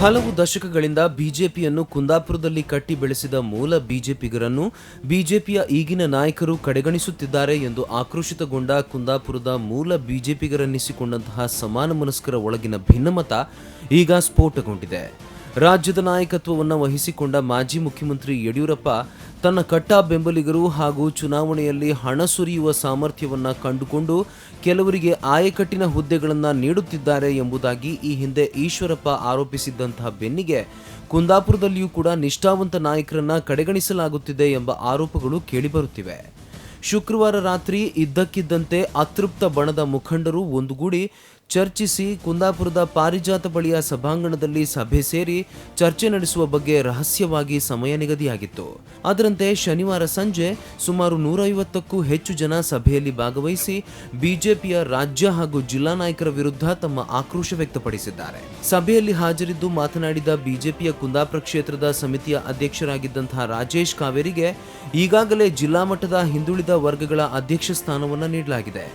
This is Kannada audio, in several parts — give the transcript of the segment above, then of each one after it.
ಹಲವು ದಶಕಗಳಿಂದ ಬಿಜೆಪಿಯನ್ನು ಕುಂದಾಪುರದಲ್ಲಿ ಕಟ್ಟಿ ಬೆಳೆಸಿದ ಮೂಲ ಬಿಜೆಪಿಗರನ್ನು ಬಿಜೆಪಿಯ ಈಗಿನ ನಾಯಕರು ಕಡೆಗಣಿಸುತ್ತಿದ್ದಾರೆ ಎಂದು ಆಕ್ರೋಶಿತಗೊಂಡ ಕುಂದಾಪುರದ ಮೂಲ ಬಿಜೆಪಿಗರೆನ್ನಿಸಿಕೊಂಡಂತಹ ಸಮಾನ ಮನಸ್ಕರ ಒಳಗಿನ ಭಿನ್ನಮತ ಈಗ ಸ್ಫೋಟಗೊಂಡಿದೆ. ರಾಜ್ಯದ ನಾಯಕತ್ವವನ್ನು ವಹಿಸಿಕೊಂಡ ಮಾಜಿ ಮುಖ್ಯಮಂತ್ರಿ ಯಡಿಯೂರಪ್ಪ ತನ್ನ ಕಟ್ಟಾ ಬೆಂಬಲಿಗರು ಹಾಗೂ ಚುನಾವಣೆಯಲ್ಲಿ ಹಣ ಸುರಿಯುವ ಸಾಮರ್ಥ್ಯವನ್ನು ಕಂಡುಕೊಂಡು ಕೆಲವರಿಗೆ ಆಯಕಟ್ಟಿನ ಹುದ್ದೆಗಳನ್ನು ನೀಡುತ್ತಿದ್ದಾರೆ ಎಂಬುದಾಗಿ ಈ ಹಿಂದೆ ಈಶ್ವರಪ್ಪ ಆರೋಪಿಸಿದ್ದಂತಹ ಬೆನ್ನಿಗೆ ಕುಂದಾಪುರದಲ್ಲಿಯೂ ಕೂಡ ನಿಷ್ಠಾವಂತ ನಾಯಕರನ್ನ ಕಡೆಗಣಿಸಲಾಗುತ್ತಿದೆ ಎಂಬ ಆರೋಪಗಳು ಕೇಳಿಬರುತ್ತಿವೆ. ಶುಕ್ರವಾರ ರಾತ್ರಿ ಇದ್ದಕ್ಕಿದ್ದಂತೆ ಅತೃಪ್ತ ಬಣದ ಮುಖಂಡರು ಒಂದುಗೂಡಿ ಚರ್ಚಿಸಿ ಕುಂದಾಪುರದ ಪಾರಿಜಾತ ಬಳಿಯ ಸಭಾಂಗಣದಲ್ಲಿ ಸಭೆ ಸೇರಿ ಚರ್ಚೆ ನಡೆಸುವ ಬಗ್ಗೆ ರಹಸ್ಯವಾಗಿ ಸಮಯ ನಿಗದಿಯಾಗಿತ್ತು. ಅದರಂತೆ ಶನಿವಾರ ಸಂಜೆ ಸುಮಾರು 150ಕ್ಕೂ ಹೆಚ್ಚು ಜನ ಸಭೆಯಲ್ಲಿ ಭಾಗವಹಿಸಿ ಬಿಜೆಪಿಯ ರಾಜ್ಯ ಹಾಗೂ ಜಿಲ್ಲಾ ನಾಯಕರ ವಿರುದ್ಧ ತಮ್ಮ ಆಕ್ರೋಶ ವ್ಯಕ್ತಪಡಿಸಿದ್ದಾರೆ. ಸಭೆಯಲ್ಲಿ ಹಾಜರಿದ್ದು ಮಾತನಾಡಿದ ಬಿಜೆಪಿಯ ಕುಂದಾಪುರ ಕ್ಷೇತ್ರದ ಸಮಿತಿಯ ಅಧ್ಯಕ್ಷರಾಗಿದ್ದಂತಹ ರಾಜೇಶ್ ಕಾವೇರಿಗೆ ಈಗಾಗಲೇ ಜಿಲ್ಲಾ ಮಟ್ಟದ ಹಿಂದುಳಿದ ವರ್ಗಗಳ ಅಧ್ಯಕ್ಷ ಸ್ಥಾನವನ್ನು ನೀಡಲಾಗಿದೆ.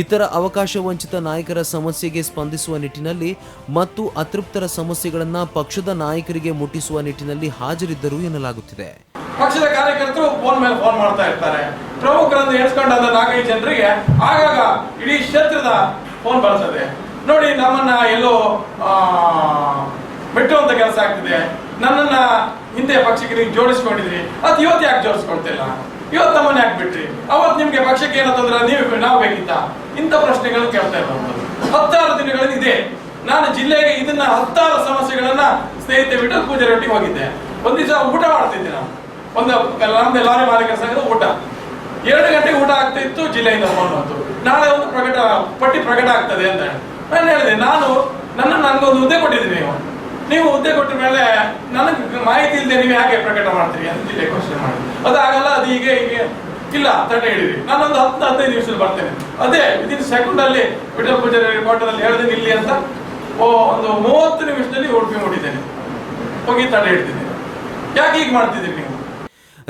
ಇತರ ಅವಕಾಶ ವಂಚಿತ ನಾಯಕರ ಸಮಸ್ಯೆಗೆ ಸ್ಪಂದಿಸುವ ನಿಟ್ಟಿನಲ್ಲಿ ಮತ್ತು ಅತೃಪ್ತರ ಸಮಸ್ಯೆಗಳನ್ನು ಪಕ್ಷದ ನಾಯಕರಿಗೆ ಮುಟ್ಟಿಸುವ ನಿಟ್ಟಿನಲ್ಲಿ ಹಾಜರಿದ್ದರು ಎನ್ನಲಾಗುತ್ತಿದೆ. ಪಕ್ಷದ ಕಾರ್ಯಕರ್ತರು ಫೋನ್ ಮೇಲೆ ಫೋನ್ ಮಾಡ್ತಾ ಇರ್ತಾರೆ. ಪ್ರಮುಖರನ್ನು ಎಣಿಸ್ಕೊಂಡಾದ 4-5 ಜನರಿಗೆ ಆಗಾಗ ಇಡೀ ಕ್ಷೇತ್ರದ ಫೋನ್ ಬರ್ತದೆ. ನೋಡಿ, ನಮ್ಮನ್ನ ಎಲ್ಲೋ ಮೆಟ್ಟುವಂತ ಕೆಲಸ ಆಗ್ತಿದೆ, ನನ್ನನ್ನ ಹಿಂದೆ ಪಕ್ಷಕ್ಕೆ ನೀವು ಜೋಡಿಸ್ಕೊಂಡಿದ್ರಿ, ಅದು ಇವತ್ತು ಯಾಕೆ ಜೋಡಿಸ್ಕೊಳ್ತಿಲ್ಲ, ಇವತ್ತು ನಮ್ಮನ್ನ ಯಾಕೆ ಬಿಟ್ರಿ, ಅವತ್ತು ನಿಮ್ಗೆ ಪಕ್ಷಕ್ಕೆ ಏನಂತಂದ್ರೆ ನಾವು ಬೇಕಿತ್ತ, ಇಂಥ ಪ್ರಶ್ನೆಗಳನ್ನು ಕೇಳ್ತಾ ಇರ್ಬೋದು. 10 ದಿನಗಳಿಂದ ಇದೆ. ನಾನು ಜಿಲ್ಲೆಗೆ ಇದನ್ನ 10 ಸಮಸ್ಯೆಗಳನ್ನ ಸ್ನೇಹಿತ ವಿಠಲ್ ಪೂಜಾರಿ ಒಟ್ಟಿಗೆ ಹೋಗಿದ್ದೆ. ಒಂದ್ ದಿವಸ ಊಟ ಮಾಡ್ತಿದ್ದೆ. ನಾವು ನಮ್ದು ಲಾರಿ ಮಾಲೀಕರ ಸಂಘದ ಊಟ 2 ಗಂಟೆಗೆ ಊಟ ಆಗ್ತಾ ಇತ್ತು. ಜಿಲ್ಲೆಯಿಂದ ಫೋನ್ ಬಂತು, ನಾಳೆ ಒಂದು ಪಟ್ಟಿ ಪ್ರಕಟ ಆಗ್ತದೆ ಅಂತ. ನಾನು ಹೇಳಿದೆ, ನನಗೊಂದು ಹುದ್ದೆ ಕೊಟ್ಟಿದ್ದೀನಿ, ನೀವು ಹುದ್ದೆ ಕೊಟ್ಟ ಮೇಲೆ ನನಗೆ ಮಾಹಿತಿ ಇಲ್ಲದೆ ನೀವು ಹೇಗೆ ಪ್ರಕಟ ಮಾಡ್ತೀರಿ ಅಂತ ಜಿಲ್ಲೆ ಕ್ವಶನ್ ಮಾಡಿ. ಅದಾಗಲ್ಲ, ಅದು ಹೀಗೆ ಇಲ್ಲ ತಡೆ ಹಿಡಿದ್ರಿ. ನಾನೊಂದು 10-15 ನಿಮಿಷದಲ್ಲಿ ಬರ್ತೇನೆ. ಅದೇ ವಿದಿನ್ ಸೆಕೆಂಡ್ ಅಲ್ಲಿ ವಿಠಲ್ ಪೂಜಾರಿ ರಿಪೋರ್ಟಲ್ಲಿ ಹೇಳ್ದೇನೆ ಇಲ್ಲಿ ಅಂತ ಒಂದು 30 ನಿಮಿಷದಲ್ಲಿ ಉಡುಪಿ ಮುಟ್ಟಿದ್ದೇನೆ, ಹೋಗಿ ತಡೆ ಹಿಡಿದಿದ್ದೇನೆ. ಯಾಕೆ ಹೀಗೆ ಮಾಡ್ತಿದ್ದೀರಿ ನೀವು?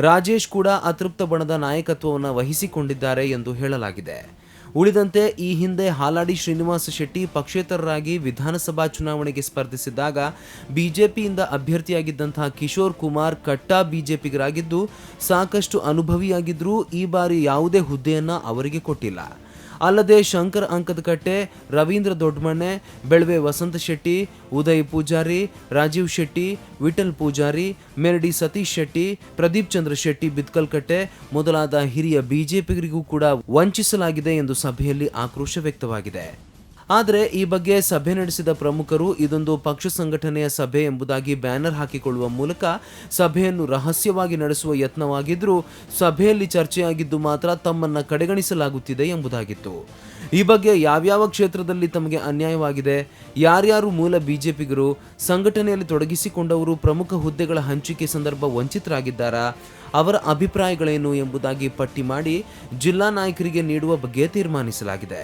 ರಾಜೇಶ್ ಕೂಡ ಅತೃಪ್ತ ಬಣದ ನಾಯಕತ್ವವನ್ನು ವಹಿಸಿಕೊಂಡಿದ್ದಾರೆ ಎಂದು ಹೇಳಲಾಗಿದೆ. ಉಳಿದಂತೆ ಈ ಹಿಂದೆ ಹಾಲಾಡಿ ಶ್ರೀನಿವಾಸ ಶೆಟ್ಟಿ ಪಕ್ಷೇತರರಾಗಿ ವಿಧಾನಸಭಾ ಚುನಾವಣೆಗೆ ಸ್ಪರ್ಧಿಸಿದ್ದಾಗ ಬಿಜೆಪಿಯಿಂದ ಅಭ್ಯರ್ಥಿಯಾಗಿದ್ದಂತಹ ಕಿಶೋರ್ ಕುಮಾರ್ ಕಟ್ಟಾ ಬಿಜೆಪಿಗರಾಗಿದ್ದು ಸಾಕಷ್ಟು ಅನುಭವಿಯಾಗಿದ್ದರೂ ಈ ಬಾರಿ ಯಾವುದೇ ಹುದ್ದೆಯನ್ನ ಅವರಿಗೆ ಕೊಟ್ಟಿಲ್ಲ. ಅಲ್ಲದೆ ಶಂಕರ್ ಅಂಕದಕಟ್ಟೆ, ರವೀಂದ್ರ ದೊಡ್ಡಮಣ್ಣೆ, ಬೆಳವೆ ವಸಂತ ಶೆಟ್ಟಿ, ಉದಯ್ ಪೂಜಾರಿ, ರಾಜೀವ್ ಶೆಟ್ಟಿ, ವಿಠಲ್ ಪೂಜಾರಿ, ಮೆರಡಿ ಸತೀಶ್ ಶೆಟ್ಟಿ, ಪ್ರದೀಪ್ ಚಂದ್ರ ಶೆಟ್ಟಿ ಬಿತ್ಕಲ್ಕಟ್ಟೆ ಮೊದಲಾದ ಹಿರಿಯ ಬಿಜೆಪಿಗರಿಗೂ ಕೂಡ ವಂಚಿಸಲಾಗಿದೆ ಎಂದು ಸಭೆಯಲ್ಲಿ ಆಕ್ರೋಶ ವ್ಯಕ್ತವಾಗಿದೆ. ಆದರೆ ಈ ಬಗ್ಗೆ ಸಭೆ ನಡೆಸಿದ ಪ್ರಮುಖರು ಇದೊಂದು ಪಕ್ಷ ಸಂಘಟನೆಯ ಸಭೆ ಎಂಬುದಾಗಿ ಬ್ಯಾನರ್ ಹಾಕಿಕೊಳ್ಳುವ ಮೂಲಕ ಸಭೆಯನ್ನು ರಹಸ್ಯವಾಗಿ ನಡೆಸುವ ಯತ್ನವಾಗಿದ್ದರೂ ಸಭೆಯಲ್ಲಿ ಚರ್ಚೆಯಾಗಿದ್ದು ಮಾತ್ರ ತಮ್ಮನ್ನ ಕಡೆಗಣಿಸಲಾಗುತ್ತಿದೆ ಎಂಬುದಾಗಿತ್ತು. ಈ ಬಗ್ಗೆ ಯಾವ್ಯಾವ ಕ್ಷೇತ್ರದಲ್ಲಿ ತಮಗೆ ಅನ್ಯಾಯವಾಗಿದೆ, ಯಾರ್ಯಾರು ಮೂಲ ಬಿಜೆಪಿಗರು, ಸಂಘಟನೆಯಲ್ಲಿ ತೊಡಗಿಸಿಕೊಂಡವರು ಪ್ರಮುಖ ಹುದ್ದೆಗಳ ಹಂಚಿಕೆ ಸಂದರ್ಭ ವಂಚಿತರಾಗಿದ್ದಾರಾ, ಅವರ ಅಭಿಪ್ರಾಯಗಳೇನು ಎಂಬುದಾಗಿ ಪಟ್ಟಿ ಮಾಡಿ ಜಿಲ್ಲಾ ನಾಯಕರಿಗೆ ನೀಡುವ ಬಗ್ಗೆ ತೀರ್ಮಾನಿಸಲಾಗಿದೆ.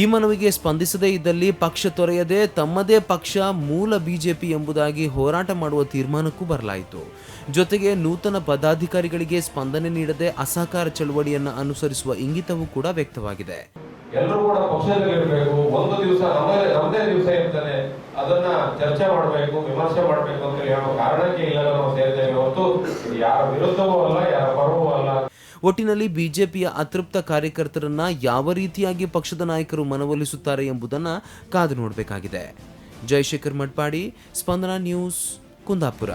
ಈ ಮನವಿಗೆ ಸ್ಪಂದಿಸದೇ ಇದ್ದಲ್ಲಿ ಪಕ್ಷ ತೊರೆಯದೆ ತಮ್ಮದೇ ಪಕ್ಷ ಮೂಲ ಬಿಜೆಪಿ ಎಂಬುದಾಗಿ ಹೋರಾಟ ಮಾಡುವ ತೀರ್ಮಾನಕ್ಕೂ ಬರಲಾಯಿತು. ಜೊತೆಗೆ ನೂತನ ಪದಾಧಿಕಾರಿಗಳಿಗೆ ಸ್ಪಂದನೆ ನೀಡದೆ ಅಸಹಕಾರ ಚಳವಳಿಯನ್ನು ಅನುಸರಿಸುವ ಇಂಗಿತವೂ ಕೂಡ ವ್ಯಕ್ತವಾಗಿದೆ. ಎಲ್ಲರೂ ಕೂಡ ಪಕ್ಷದಲ್ಲಿರಬೇಕು, ಒಂದು ದಿವಸ ನಮ್ಮದೇ ದಿವಸ ಇರ್ತದೆ, ಅದನ್ನ ಚರ್ಚೆ ಮಾಡಬೇಕು, ವಿಮರ್ಶೆ ಮಾಡಬೇಕು ಅಂತ ಯಾವ ಕಾರಣಕ್ಕೆ ಇಲ್ಲ ನಾವು ಸೇರಿದ್ದೇವೆ ಹೊರತು ಯಾರ ವಿರುದ್ಧವೂ ಅಲ್ಲ, ಯಾರ ಪರವೂ ಅಲ್ಲ. ಒಟ್ಟಿನಲ್ಲಿ ಬಿಜೆಪಿಯ ಅತೃಪ್ತ ಕಾರ್ಯಕರ್ತರನ್ನ ಯಾವ ರೀತಿಯಾಗಿ ಪಕ್ಷದ ನಾಯಕರು ಮನವೊಲಿಸುತ್ತಾರೆ ಎಂಬುದನ್ನು ಕಾದು ನೋಡಬೇಕಾಗಿದೆ. ಜಯಶೇಖರ್ ಮಡ್ಪಾಡಿ, ಸ್ಪಂದನ ನ್ಯೂಸ್, ಕುಂದಾಪುರ.